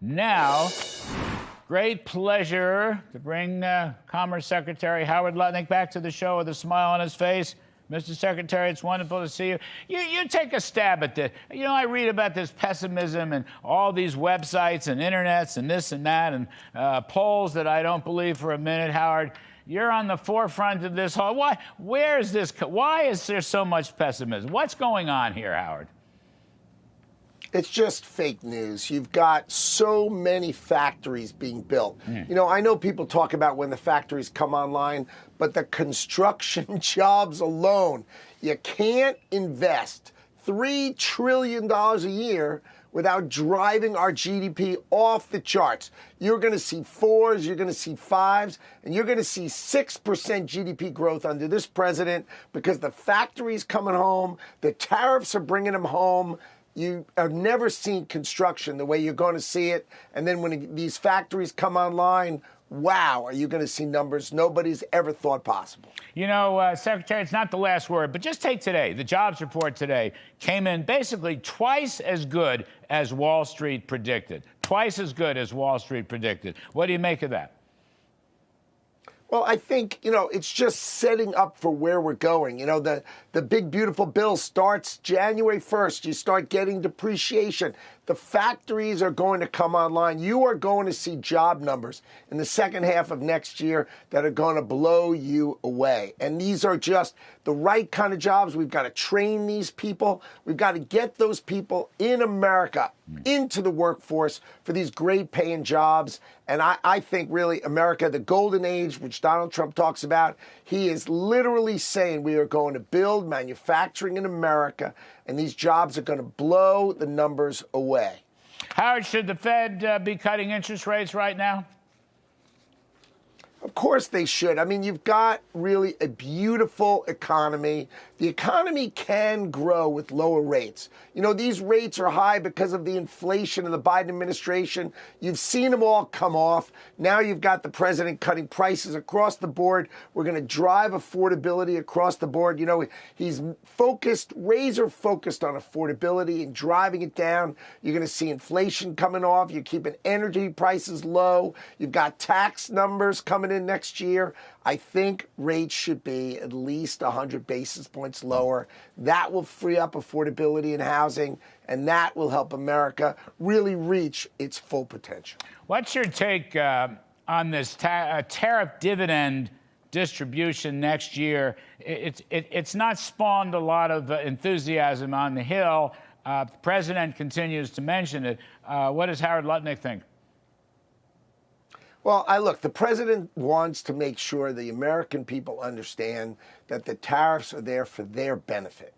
Now, great pleasure to bring Commerce Secretary Howard Lutnick back to the show with a smile on his face. Mr. Secretary, it's wonderful to see you. You take a stab at this. You know, I read about this pessimism and all these websites and internets and this and that and polls that I don't believe for a minute. Howard, you're on the forefront of this whole. Why is there so much pessimism? What's going on here, Howard? It's just fake news. You've got so many factories being built. You know, I know people talk about when the factories come online, but the construction jobs alone, you can't invest $3 trillion a year without driving our GDP off the charts. You're going to see 4s, you're going to see 5s, and you're going to see 6% GDP growth under this president because the factories coming home, the tariffs are bringing them home. You have never seen construction the way you're going to see it. And then when these factories come online, wow, are you going to see numbers nobody's ever thought possible. You know, Secretary, it's not the last word, but just take today. The jobs report today came in basically twice as good as Wall Street predicted. Twice as good as Wall Street predicted. What do you make of that? Well, I think, you know, it's just setting up for where we're going. You know, the big, beautiful bill starts January 1st. You start getting depreciation. The factories are going to come online. You are going to see job numbers in the second half of next year that are going to blow you away. And these are just the right kind of jobs. We've got to train these people. We've got to get those people in America into the workforce for these great paying jobs. And I think really America, the golden age, which Donald Trump talks about, he is literally saying we are going to build manufacturing in America, and these jobs are going to blow the numbers away. Howard, should the Fed be cutting interest rates right now? Of course they should. I mean, you've got really a beautiful economy. The economy can grow with lower rates. You know, these rates are high because of the inflation of the Biden administration. You've seen them all come off. Now you've got the president cutting prices across the board. We're going to drive affordability across the board. You know, he's focused, razor focused on affordability and driving it down. You're going to see inflation coming off. You're keeping energy prices low. You've got tax numbers coming in next year. I think rates should be at least 100 basis points lower. That will free up affordability in housing, and that will help America really reach its full potential. What's your take on this tariff dividend distribution next year? It's not spawned a lot of enthusiasm on the Hill. The president continues to mention it. What does Howard Lutnick think? Well, look, the president wants to make sure the American people understand that the tariffs are there for their benefit,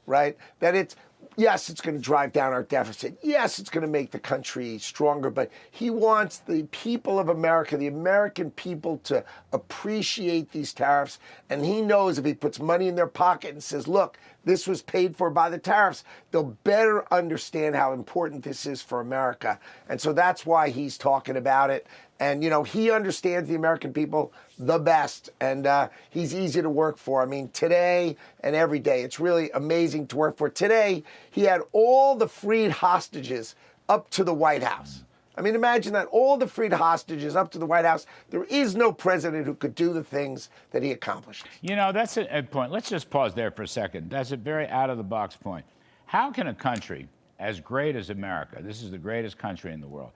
right? That yes, it's going to drive down our deficit. Yes, it's going to make the country stronger, but he wants the people of America, the American people, to appreciate these tariffs. And he knows if he puts money in their pocket and says, look, this was paid for by the tariffs, they'll better understand how important this is for America. And so that's why he's talking about it. And, you know, he understands the American people the best, and he's easy to work for. I mean, today and every day, it's really amazing to work for. Today, he had all the freed hostages up to the White House. I mean, imagine that, all the freed hostages up to the White House. There is no president who could do the things that he accomplished. You know, that's a point. Let's just pause there for a second. That's a very out-of-the-box point. How can a country as great as America, this is the greatest country in the world,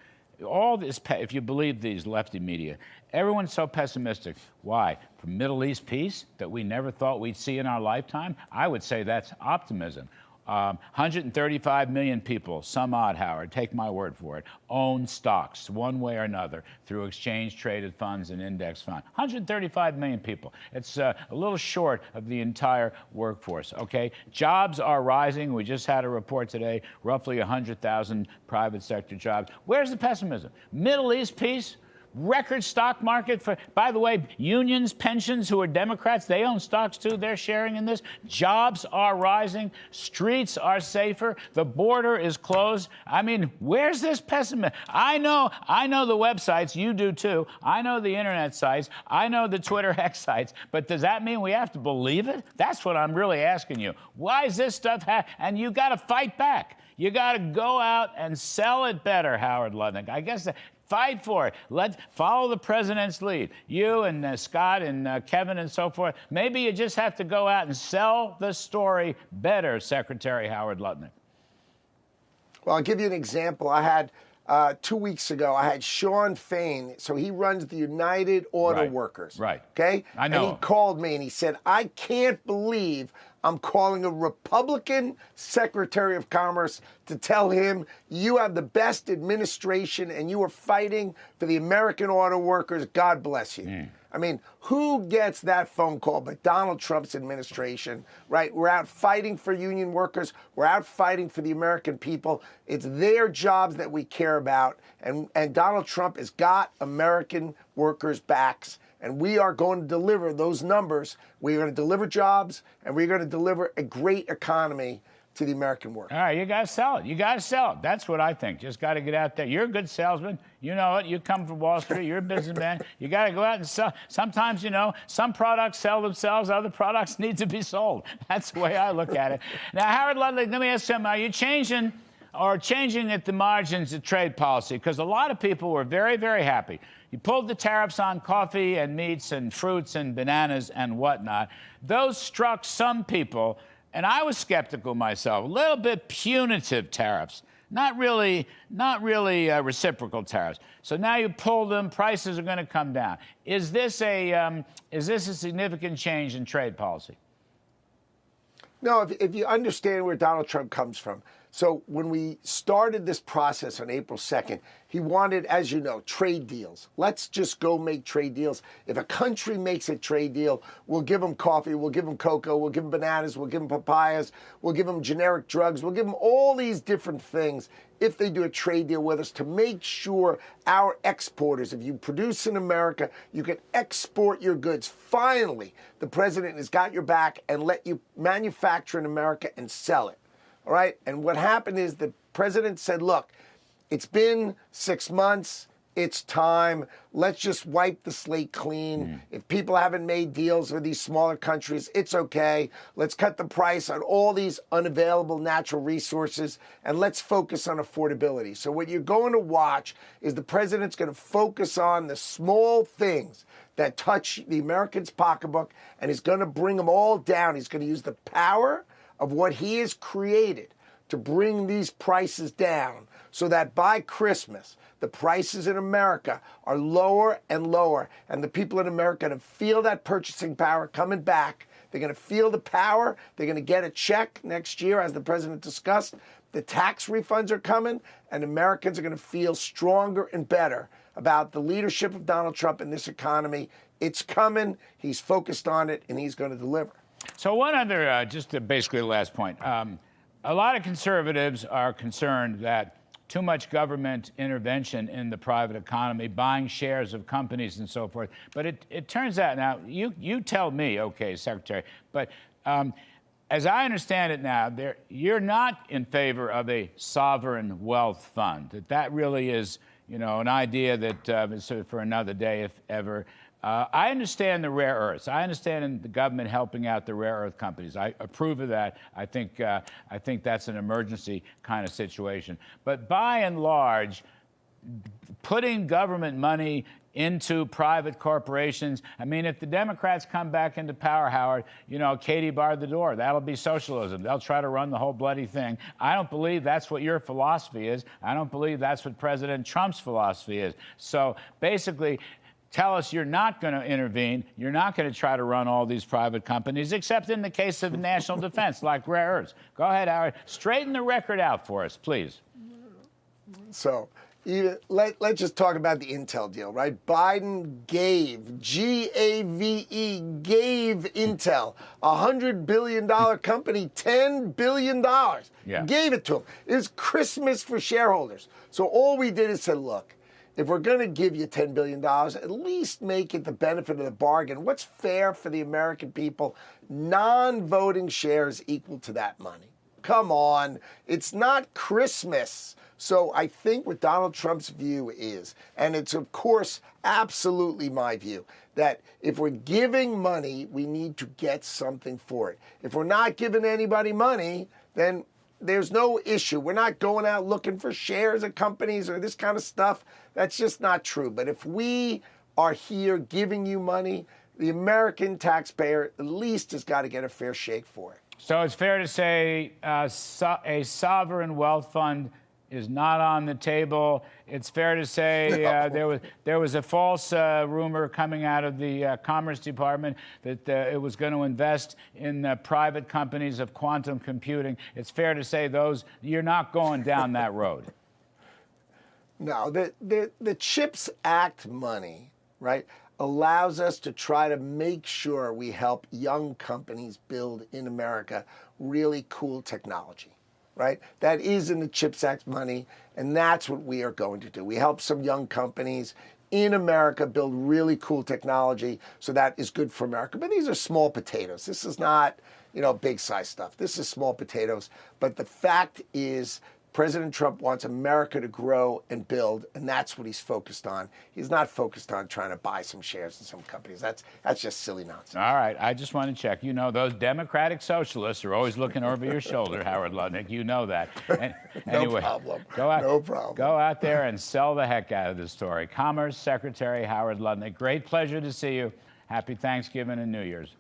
all this, if you believe these lefty media, everyone's so pessimistic. Why? For Middle East peace that we never thought we'd see in our lifetime? I would say that's optimism. 135 million people, some odd, Howard, take my word for it, own stocks one way or another through exchange-traded funds and index funds. 135 million people. It's a little short of the entire workforce, okay? Jobs are rising. We just had a report today, roughly 100,000 private sector jobs. Where's the pessimism? Middle East peace? Record stock market for, by the way, unions, pensions, who are Democrats, they own stocks too, they're sharing in this. Jobs are rising, streets are safer, the border is closed. I mean, where's this pessimism? I know the websites, you do too. I know the internet sites, I know the Twitter X sites, but does that mean we have to believe it? That's what I'm really asking you. Why is this stuff and you got to fight back. You got to go out and sell it better, Howard Lutnick. I guess fight for it. Let's follow the president's lead. You and Scott and Kevin and so forth. Maybe you just have to go out and sell the story better, Secretary Howard Lutnick. Well, I'll give you an example. I had 2 weeks ago, I had Sean Fain. So he runs the United Auto Workers. Right. Okay? I know. And he called me and he said, I can't believe I'm calling a Republican Secretary of Commerce to tell him you have the best administration and you are fighting for the American auto workers. God bless you. I mean, who gets that phone call but Donald Trump's administration, right? We're out fighting for union workers. We're out fighting for the American people. It's their jobs that we care about. And Donald Trump has got American workers' backs. And we are going to deliver those numbers. We're going to deliver jobs, and we're going to deliver a great economy to the American worker. All right, you got to sell it. You got to sell it. That's what I think. Just got to get out there. You're a good salesman. You know it. You come from Wall Street. You're a businessman. You got to go out and sell. Sometimes, you know, some products sell themselves. Other products need to be sold. That's the way I look at it. Now, Howard Lutnick, let me ask you something. Are you changing at the margins of trade policy? Because a lot of people were very, very happy. You pulled the tariffs on coffee and meats and fruits and bananas and whatnot. Those struck some people, and I was skeptical myself, a little bit punitive tariffs, not really reciprocal tariffs. So now you pull them, prices are going to come down. Is this a significant change in trade policy? No, if you understand where Donald Trump comes from. So when we started this process on April 2nd, he wanted, as you know, trade deals. Let's just go make trade deals. If a country makes a trade deal, we'll give them coffee, we'll give them cocoa, we'll give them bananas, we'll give them papayas, we'll give them generic drugs, we'll give them all these different things if they do a trade deal with us to make sure our exporters, if you produce in America, you can export your goods. Finally, the president has got your back and let you manufacture in America and sell it. All right. And what happened is the president said, look, it's been 6 months. It's time. Let's just wipe the slate clean. If people haven't made deals with these smaller countries, it's okay. Let's cut the price on all these unavailable natural resources and let's focus on affordability. So what you're going to watch is the president's going to focus on the small things that touch the American's pocketbook and he's going to bring them all down. He's going to use the power of what he has created to bring these prices down so that by Christmas, the prices in America are lower and lower. And the people in America are going to feel that purchasing power coming back. They're going to feel the power. They're going to get a check next year, as the president discussed. The tax refunds are coming, and Americans are going to feel stronger and better about the leadership of Donald Trump in this economy. It's coming. He's focused on it, and he's going to deliver. So one other, basically the last point. A lot of conservatives are concerned that too much government intervention in the private economy, buying shares of companies and so forth. But it turns out now, you tell me, okay, Secretary, but as I understand it now, you're not in favor of a sovereign wealth fund. That really is, you know, an idea that is for another day, if ever. I understand the rare earths. I understand the government helping out the rare earth companies. I approve of that. I think that's an emergency kind of situation. But by and large, putting government money into private corporations. I mean, if the Democrats come back into power, Howard, you know, Katie barred the door. That'll be socialism. They'll try to run the whole bloody thing. I don't believe that's what your philosophy is. I don't believe that's what President Trump's philosophy is. So basically, tell us you're not going to intervene. You're not going to try to run all these private companies, except in the case of national defense, like rare earths. Go ahead, Howard. Straighten the record out for us, please. So let's just talk about the Intel deal, right? Biden gave, G-A-V-E, gave Intel, a $100 billion company, $10 billion. Yeah. Gave it to them. It was Christmas for shareholders. So all we did is say, look, if we're going to give you $10 billion, at least make it the benefit of the bargain. What's fair for the American people? Non-voting shares equal to that money. Come on. It's not Christmas. So I think what Donald Trump's view is, and it's, of course, absolutely my view, that if we're giving money, we need to get something for it. If we're not giving anybody money, then there's no issue. We're not going out looking for shares of companies or this kind of stuff. That's just not true. But if we are here giving you money, the American taxpayer at least has got to get a fair shake for it. So it's fair to say a sovereign wealth fund is not on the table. It's fair to say there was a false rumor coming out of the Commerce Department that it was going to invest in private companies of quantum computing. It's fair to say you're not going down that road. No, the CHIPS Act money, right, allows us to try to make sure we help young companies build in America really cool technology. Right? That is in the CHIPS Act money, and that's what we are going to do. We help some young companies in America build really cool technology, so that is good for America. But these are small potatoes. This is not, big size stuff. This is small potatoes. But the fact is, President Trump wants America to grow and build, and that's what he's focused on. He's not focused on trying to buy some shares in some companies. That's just silly nonsense. All right, I just want to check. Those Democratic socialists are always looking over your shoulder, Howard Lutnick. You know that. Anyway, problem. No problem. Go out there and sell the heck out of the story. Commerce Secretary Howard Lutnick, great pleasure to see you. Happy Thanksgiving and New Year's.